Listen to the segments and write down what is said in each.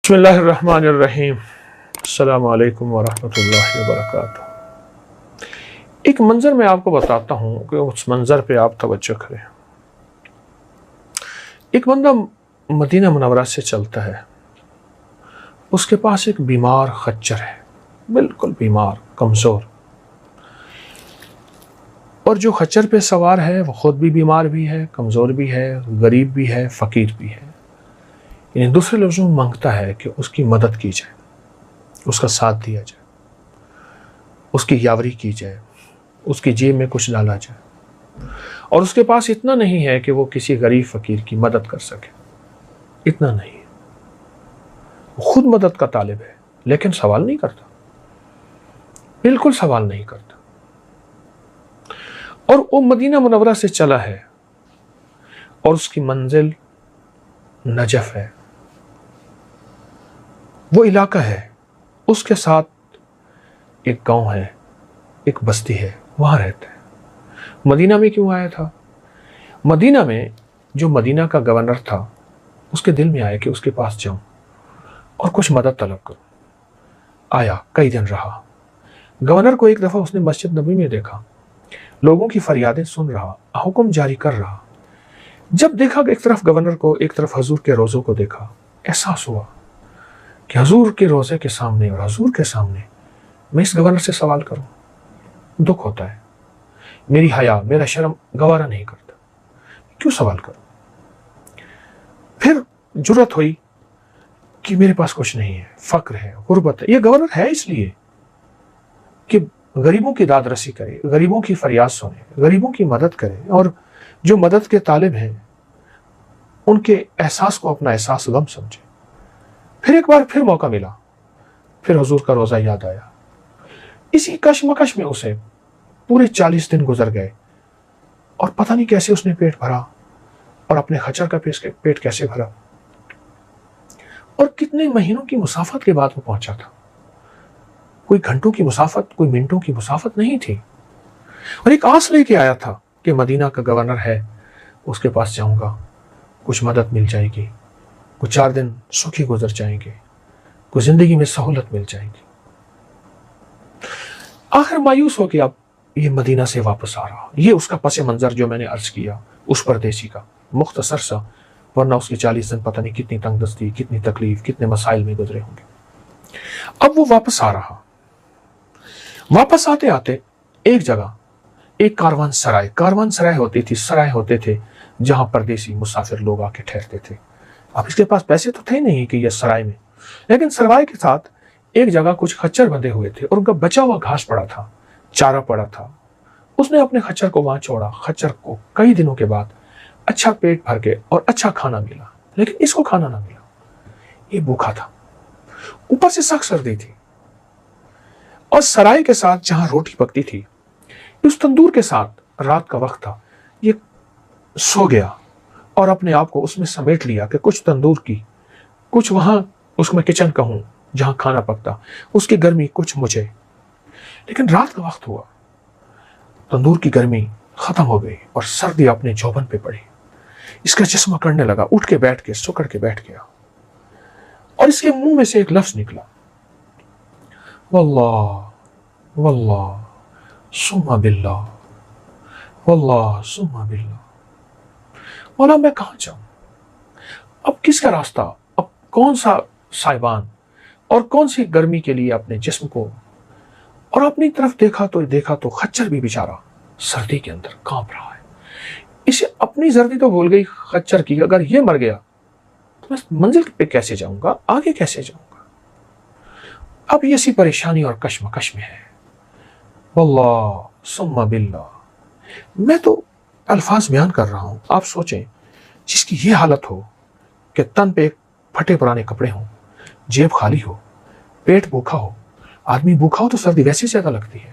بسم اللہ الرحمن الرحیم، السلام علیکم ورحمۃ اللہ وبرکاتہ۔ ایک منظر میں آپ کو بتاتا ہوں کہ اس منظر پہ آپ توجہ کریں۔ ایک بندہ مدینہ منورہ سے چلتا ہے، اس کے پاس ایک بیمار خچر ہے، بالکل بیمار، کمزور، اور جو خچر پہ سوار ہے وہ خود بھی بیمار بھی ہے، کمزور بھی ہے، غریب بھی ہے، فقیر بھی ہے۔ یعنی دوسرے لفظوں میں مانگتا ہے کہ اس کی مدد کی جائے، اس کا ساتھ دیا جائے، اس کی یاوری کی جائے، اس کی جیب میں کچھ ڈالا جائے۔ اور اس کے پاس اتنا نہیں ہے کہ وہ کسی غریب فقیر کی مدد کر سکے، اتنا نہیں ہے۔ وہ خود مدد کا طالب ہے لیکن سوال نہیں کرتا، بالکل سوال نہیں کرتا۔ اور وہ مدینہ منورہ سے چلا ہے اور اس کی منزل نجف ہے، وہ علاقہ ہے، اس کے ساتھ ایک گاؤں ہے، ایک بستی ہے، وہاں رہتا ہے۔ مدینہ میں کیوں آیا تھا؟ مدینہ میں جو مدینہ کا گورنر تھا، اس کے دل میں آیا کہ اس کے پاس جاؤں اور کچھ مدد طلب کروں۔ آیا، کئی دن رہا۔ گورنر کو ایک دفعہ اس نے مسجد نبوی میں دیکھا، لوگوں کی فریادیں سن رہا، حکم جاری کر رہا۔ جب دیکھا کہ ایک طرف گورنر کو، ایک طرف حضور کے روضوں کو دیکھا، احساس ہوا کہ حضور کے روضے کے سامنے اور حضور کے سامنے میں اس گورنر سے سوال کروں، دکھ ہوتا ہے، میری حیا، میرا شرم گوارا نہیں کرتا، کیوں سوال کروں؟ پھر جرأت ہوئی کہ میرے پاس کچھ نہیں ہے، فقر ہے، غربت ہے۔ یہ گورنر ہے اس لیے کہ غریبوں کی داد رسی کرے، غریبوں کی فریاد سنے، غریبوں کی مدد کرے، اور جو مدد کے طالب ہیں ان کے احساس کو اپنا احساس غم سمجھے۔ پھر ایک بار پھر موقع ملا، پھر حضور کا روزہ یاد آیا۔ اسی کشمکش میں اسے پورے 40 دن گزر گئے، اور پتہ نہیں کیسے اس نے پیٹ بھرا، اور اپنے خچر کا پیٹ کیسے بھرا، اور کتنے مہینوں کی مسافت کے بعد وہ پہنچا تھا۔ کوئی گھنٹوں کی مسافت، کوئی منٹوں کی مسافت نہیں تھی، اور ایک آس لے کے آیا تھا کہ مدینہ کا گورنر ہے، اس کے پاس جاؤں گا، کچھ مدد مل جائے گی، کچھ 4 دن سکھی گزر جائیں گے، کچھ زندگی میں سہولت مل جائے گی۔ آخر مایوس ہو کے اب یہ مدینہ سے واپس آ رہا۔ یہ اس کا پس منظر جو میں نے عرض کیا اس پردیسی کا، مختصر سا، ورنہ اس کے 40 دن پتہ نہیں کتنی تنگ دستی، کتنی تکلیف، کتنے مسائل میں گزرے ہوں گے۔ اب وہ واپس آ رہا۔ واپس آتے آتے ایک جگہ، ایک کاروان سرائے ہوتی تھی، سرائے ہوتے تھے جہاں پردیسی مسافر لوگ آ کے ٹھہرتے تھے۔ اب اس کے پاس پیسے تو تھے نہیں کہ یہ سرائے میں، لیکن سرائے کے ساتھ ایک جگہ کچھ خچر بندھے ہوئے تھے، اور ان کا بچا ہوا گھاس پڑا تھا، چارہ پڑا تھا۔ اس نے اپنے خچر کو وہاں چھوڑا۔ خچر کو کئی دنوں کے بعد اچھا پیٹ بھر کے اور اچھا کھانا ملا، لیکن اس کو کھانا نہ ملا، یہ بھوکا تھا، اوپر سے سخت سردی تھی، اور سرائے کے ساتھ جہاں روٹی پکتی تھی، اس تندور کے ساتھ رات کا وقت تھا، یہ سو گیا اور اپنے آپ کو اس میں سمیٹ لیا کہ کچھ تندور کی، کچھ وہاں اس میں کچن کا ہوں جہاں کھانا پکتا، اس کی گرمی کچھ مجھے۔ لیکن رات کا وقت ہوا، تندور کی گرمی ختم ہو گئی اور سردی اپنے جوبن پہ پڑی۔ اس کا جسم اکڑنے لگا، اٹھ کے بیٹھ کے سکڑ کے بیٹھ گیا، اور اس کے منہ میں سے ایک لفظ نکلا، واللہ واللہ ثم باللہ، واللہ ثم باللہ۔ مولا میں کہاں جاؤں؟ اب کس کا راستہ؟ اب کون سا سائبان اور کون سی گرمی کے لیے اپنے جسم کو، اور اپنی طرف دیکھا تو خچر بھی بیچارہ سردی کے اندر کانپ رہا ہے۔ اسے اپنی سردی تو بھول گئی، خچر کی اگر یہ مر گیا تو میں منزل پہ کیسے جاؤں گا، آگے کیسے جاؤں گا؟ اب یہ سی پریشانی اور کشمکش میں ہے۔ واللہ ثم باللہ، میں تو الفاظ بیان کر رہا ہوں، آپ سوچیں جس کی یہ حالت ہو کہ تن پہ پھٹے پرانے کپڑے ہوں، جیب خالی ہو، پیٹ بھوکا ہو۔ آدمی بھوکا ہو تو سردی ویسے زیادہ لگتی ہے،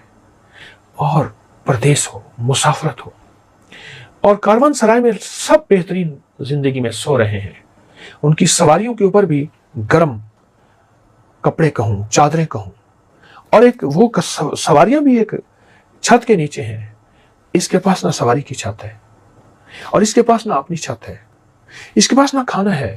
اور پردیس ہو، مسافرت ہو، اور کاروان سرائے میں سب بہترین زندگی میں سو رہے ہیں، ان کی سواریوں کے اوپر بھی گرم کپڑے کہوں، چادریں کہوں، اور ایک وہ سواریاں بھی ایک چھت کے نیچے ہیں۔ اس کے پاس نہ سواری کی چھت ہے، اور اس کے پاس نہ اپنی چھت ہے، اس کے پاس نہ کھانا ہے،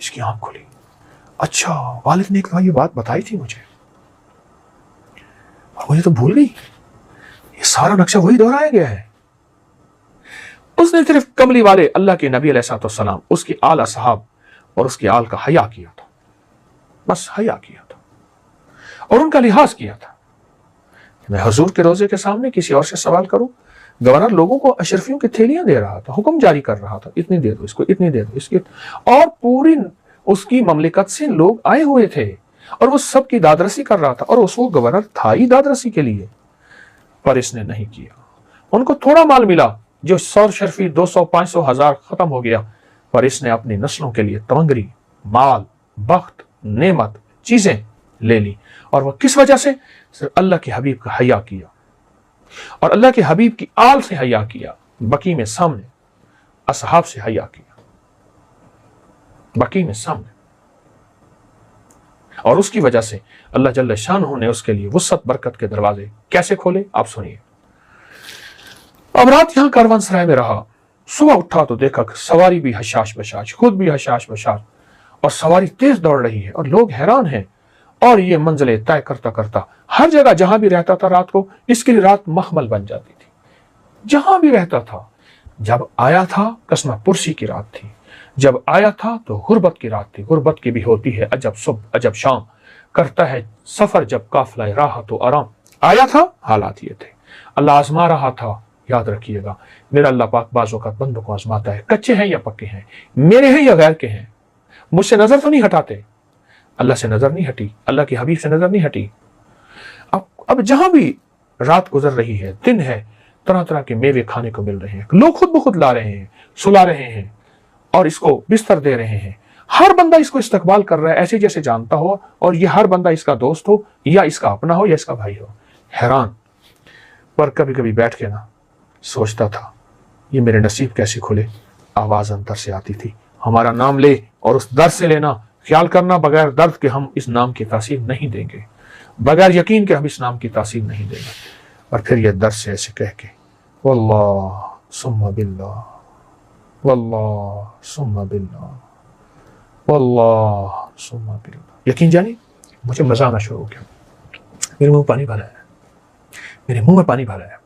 اس کی آنکھ کھلی. اچھا والد نے ایک دفعہ یہ بات بتائی تھی مجھے اور مجھے تو بھول گئی. یہ سارا نقشہ وہی دہرایا گیا ہے. اس نے صرف کملی والے اللہ کے نبی علیہ السلام, اس کی آل اصحاب اور اس کی آل کا حیا کیا تھا. بس حیا کیا تھا اور ان کا لحاظ کیا تھا. میں حضور کے روزے کے سامنے کسی اور سے سوال کروں. گورنر لوگوں کو اشرفیوں کی تھیلیاں دے رہا تھا, حکم جاری کر رہا تھا, اتنی دے دو اس کو, اتنی دے دو اس کی, اور پوری اس کی مملکت سے لوگ آئے ہوئے تھے اور وہ سب کی دادرسی کر رہا تھا, اور اس وہ گورنر تھا ہی دادرسی کے لیے. پر اس نے نہیں کیا. ان کو تھوڑا مال ملا, جو 100 شرفی 200 500 1000 ختم ہو گیا, پر اس نے اپنی نسلوں کے لیے تمنگری, مال, بخت, نعمت, چیزیں لے لی. اور وہ کس وجہ سے؟ صرف اللہ کے حبیب کا حیا کیا اور اللہ کے حبیب کی آل سے حیا کیا. بقی میں سامنے اصحاب سے حیا کیا, بقی میں سامنے. اور اس کی وجہ سے اللہ جل شانہ نے اس کے لیے وسعت برکت کے دروازے کیسے کھولے آپ سنیے. اب رات یہاں کاروان سرائے میں رہا. صبح اٹھا تو دیکھا کہ سواری بھی حشاش بشاش, خود بھی حشاش بشاش, اور سواری تیز دوڑ رہی ہے اور لوگ حیران ہیں. اور یہ منزلیں طے کرتا کرتا ہر جگہ جہاں بھی رہتا تھا رات کو, اس کے لیے رات مخمل بن جاتی تھی. جہاں بھی رہتا تھا, جب آیا تھا قسمہ پرسی کی رات تھی, جب آیا تھا تو غربت کی رات تھی. غربت کی بھی ہوتی ہے عجب صبح عجب شام, کرتا ہے سفر جب قافلہ راحت و آرام. آیا تھا حالات یہ تھے, اللہ آزما رہا تھا. یاد رکھیے گا میرا اللہ پاک بعض اوقات بندوں کو آزماتا ہے, کچے ہیں یا پکے ہیں, میرے ہیں یا غیر کے ہیں. مجھ سے نظر تو نہیں ہٹاتے, اللہ سے نظر نہیں ہٹی, اللہ کے حبیب سے نظر نہیں ہٹی. اب جہاں بھی رات گزر رہی ہے, دن ہے, طرح طرح کے میوے کھانے کو مل رہے ہیں, لوگ خود بخود لا رہے ہیں, سلا رہے ہیں اور اس کو بستر دے رہے ہیں. ہر بندہ اس کو استقبال کر رہا ہے ایسے جیسے جانتا ہو, اور یہ ہر بندہ اس کا دوست ہو یا اس کا اپنا ہو یا اس کا بھائی ہو. حیران. پر کبھی کبھی بیٹھ کے نا سوچتا تھا یہ میرے نصیب کیسے کھلے. آواز اندر سے آتی تھی, ہمارا نام لے اور اس درد سے لینا, خیال کرنا بغیر درد کے ہم اس نام کی تاثیر نہیں دیں گے, بغیر یقین کے ہم اس نام کی تاثیر نہیں دیں گے. اور پھر یہ درد سے ایسے کہہ کے واللہ ثم باللہ, واللہ ثم باللہ, واللہ ثم باللہ. یقین جانی مجھے مزہ آنا شروع ہو گیا. میرے منہ پانی بھرا ہے, میرے منہ میں پانی بھرا ہے.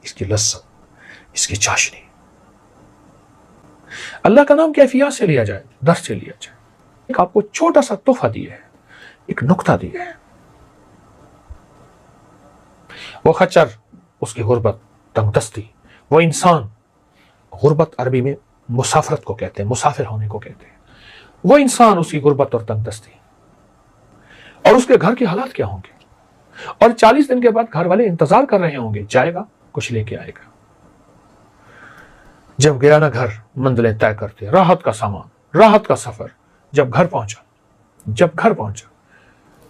اس کی لذت, اس کی چاشنی. اللہ کا نام کیفیات سے لیا جائے, درد سے لیا جائے. ایک آپ کو چھوٹا سا تحفہ دیا ہے, ایک نقطہ دیا ہے. وہ خچر, اس کی غربت, تنگ دستی. وہ انسان, غربت عربی میں مسافرت کو کہتے ہیں, مسافر ہونے کو کہتے ہیں. وہ انسان, اس کی غربت اور تنگ دستی, اور اس کے گھر کے حالات کیا ہوں گے. اور 40 دن کے بعد گھر والے انتظار کر رہے ہوں گے, جائے گا کچھ لے کے آئے گا. جب گیا نا گھر, منزلیں طے کرتے, راحت کا سامان, راحت کا سفر. جب گھر پہنچا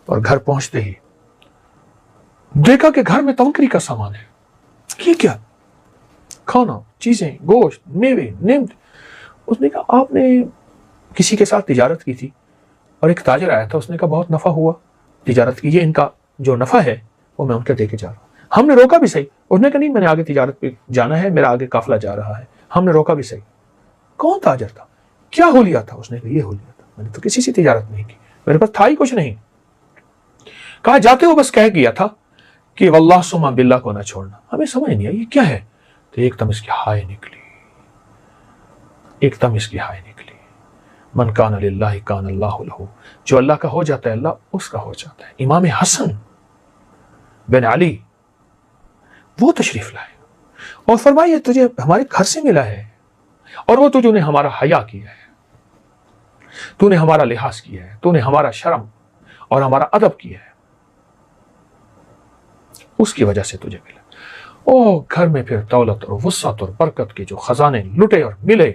اور گھر پہنچتے ہی دیکھا کہ گھر میں تمکری کا سامان ہے. یہ کیا؟ کھانا, چیزیں, گوشت, میوے, نعمت. اس نے کہا آپ نے کسی کے ساتھ تجارت کی تھی اور ایک تاجر آیا تھا, اس نے کہا بہت نفع ہوا تجارت کی, یہ ان کا جو نفع ہے وہ میں ان کے دے کے جا رہا ہوں. ہم نے روکا بھی صحیح, اس نے کہا نہیں میں نے آگے تجارت پہ جانا ہے, میرا آگے قافلہ جا رہا ہے. ہم نے روکا بھی صحیح. کون تاجر تھا, کیا ہولیا تھا؟ اس نے کہا یہ ہولیا تھا, میں نے تو کسی سے تجارت نہیں کی, میرے پاس تھا ہی کچھ نہیں. کہا جاتے ہو بس کہہ گیا تھا کہ واللہ ثم باللہ کو نہ چھوڑنا. ہمیں سمجھ نہیں آئی یہ کیا ہے. تو ایک دم اس کی ہائے نکلی, ایک دم اس کی ہائے نکلی. من کان للہ کان اللہ لہ, جو اللہ کا ہو جاتا ہے اللہ اس کا ہو جاتا ہے. امام حسن بن علی وہ تشریف لائے اور فرمائیے تجھے ہمارے گھر سے ملا ہے, اور وہ تجھے نے ہمارا حیا کیا ہے, تو نے ہمارا لحاظ کیا ہے, تو نے ہمارا شرم اور ہمارا ادب کیا ہے, اس کی وجہ سے تجھے ملا. او گھر میں پھر دولت اور وسعت اور برکت کے جو خزانے لٹے اور ملے.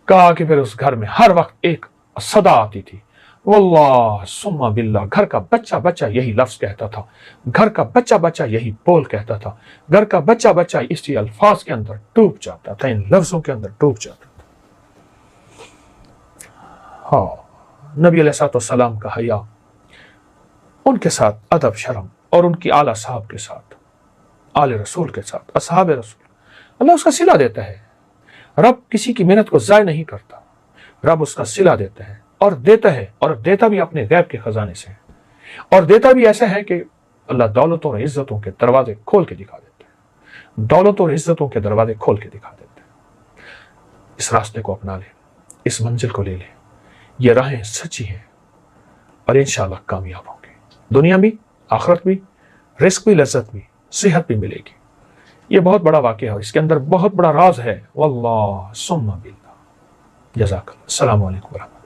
کہا کہ پھر اس گھر میں ہر وقت ایک صدا آتی تھی, واللہ ثم باللہ. گھر کا بچہ بچہ یہی لفظ کہتا تھا, گھر کا بچہ بچہ یہی بول کہتا تھا, گھر کا بچہ بچہ اسی الفاظ کے اندر ڈوب جاتا تھا, ان لفظوں کے اندر ڈوب جاتا تھا. ہاں, نبی علیہ السلام کا حیا, ان کے ساتھ ادب شرم, اور ان کی اعلیٰ صاحب کے ساتھ, آل رسول کے ساتھ, اصحاب رسول, اللہ اس کا صلہ دیتا ہے. رب کسی کی محنت کو ضائع نہیں کرتا، رب اس کا صلہ دیتا ہے اور دیتا ہے، اور دیتا بھی اپنے غیب کے خزانے سے ہے، اور دیتا بھی ایسا ہے کہ اللہ دولتوں اور عزتوں کے دروازے کھول کے دکھا دیتا ہے، دولتوں اور عزتوں کے دروازے کھول کے دکھا دیتا ہے۔ اس راستے کو اپنا لیں، اس منزل کو لے لیں، یہ راہیں سچی ہیں اور انشاءاللہ کامیاب ہوں گے، دنیا بھی، آخرت بھی، رزق بھی، لذت بھی، صحت بھی ملے گی۔ یہ بہت بڑا واقعہ ہے اور اس کے اندر بہت بڑا راز ہے۔ واللہ ثم باللہ۔ جزاک اللہ۔ السلام علیکم ورحمۃ اللہ۔